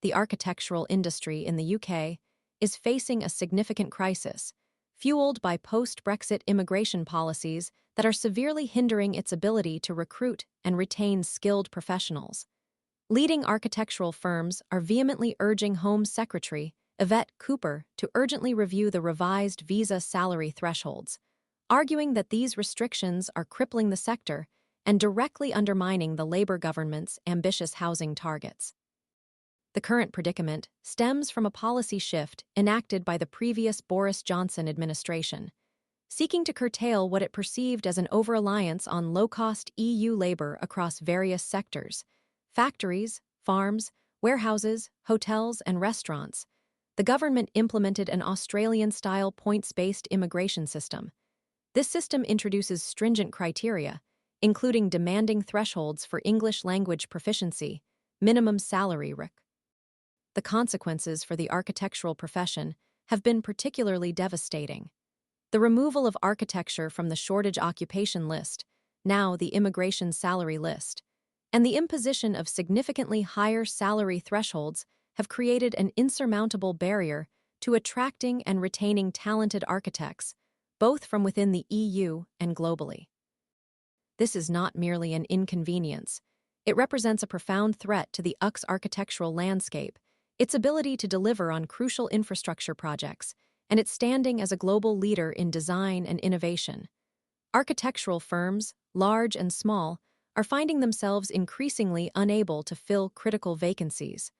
the architectural industry in the UK is facing a significant crisis, fueled by post-Brexit immigration policies that are severely hindering its ability to recruit and retain skilled professionals. Leading architectural firms are vehemently urging Home Secretary Yvette to urgently review the revised visa salary thresholds, arguing that these restrictions are crippling the sector and directly undermining the Labour government's ambitious housing targets. The current predicament stems from a policy shift enacted by the previous Boris Johnson administration, seeking to curtail what it perceived as an over-reliance on low-cost EU labor across various sectors: factories, farms, warehouses, hotels, and restaurants. The government implemented an Australian-style points-based immigration system. This system introduces stringent criteria, including demanding thresholds for English language proficiency, minimum salary The consequences for the architectural profession have been particularly devastating. The removal of architecture from the shortage occupation list, now the immigration salary list, and the imposition of significantly higher salary thresholds have created an insurmountable barrier to attracting and retaining talented architects, both from within the EU and globally. This is not merely an inconvenience. It represents a profound threat to the UK's architectural landscape, its ability to deliver on crucial infrastructure projects, and its standing as a global leader in design and innovation. Architectural firms, large and small, are finding themselves increasingly unable to fill critical vacancies.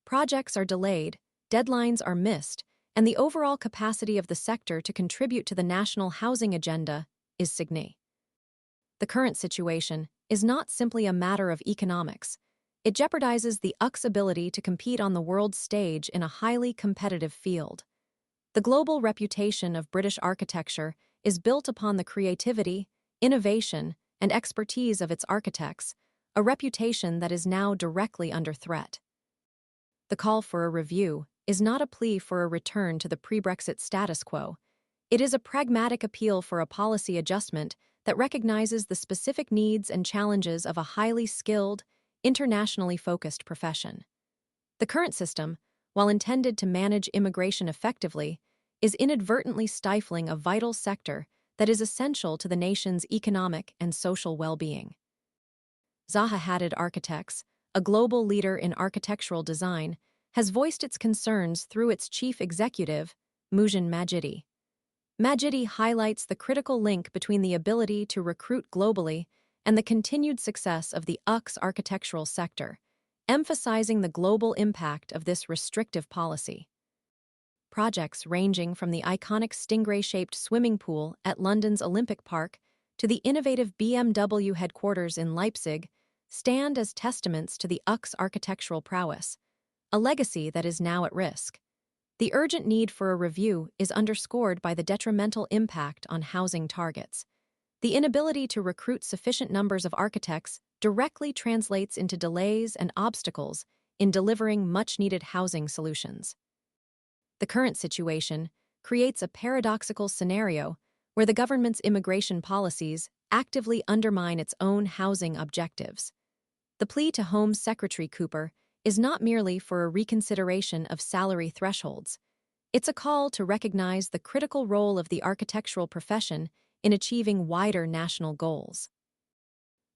Projects are delayed, deadlines are missed, and the overall capacity of the sector to contribute to the national housing agenda is significant. The current situation is not simply a matter of economics. It jeopardizes the UK's ability to compete on the world stage in a highly competitive field. The global reputation of British architecture is built upon the creativity, innovation, and expertise of its architects, a reputation that is now directly under threat. The call for a review is not a plea for a return to the pre-Brexit status quo. It is a pragmatic appeal for a policy adjustment that recognizes the specific needs and challenges of a highly skilled, internationally focused profession. The current system, while intended to manage immigration effectively, is inadvertently stifling a vital sector that is essential to the nation's economic and social well-being. Zaha Hadid Architects, a global leader in architectural design, has voiced its concerns through its chief executive, Mujan Majidi. Majidi highlights the critical link between the ability to recruit globally and the continued success of the UK's architectural sector, emphasizing the global impact of this restrictive policy. Projects ranging from the iconic stingray-shaped swimming pool at London's Olympic Park to the innovative BMW headquarters in Leipzig stand as testaments to the UK's architectural prowess, a legacy that is now at risk. The urgent need for a review is underscored by the detrimental impact on housing targets. The inability to recruit sufficient numbers of architects directly translates into delays and obstacles in delivering much-needed housing solutions. The current situation creates a paradoxical scenario where the government's immigration policies actively undermine its own housing objectives. The plea to Home Secretary Cooper is not merely for a reconsideration of salary thresholds. It's a call to recognize the critical role of the architectural profession in achieving wider national goals.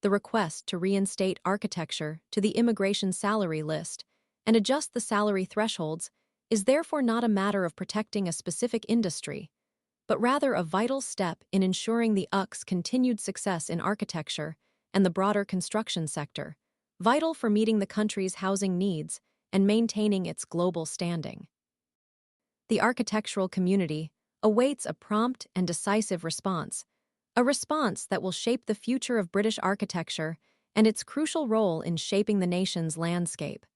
The request to reinstate architecture to the immigration salary list and adjust the salary thresholds is therefore not a matter of protecting a specific industry, but rather a vital step in ensuring the UK's continued success in architecture and the broader construction sector, vital for meeting the country's housing needs and maintaining its global standing. The architectural community awaits a prompt and decisive response, a response that will shape the future of British architecture and its crucial role in shaping the nation's landscape.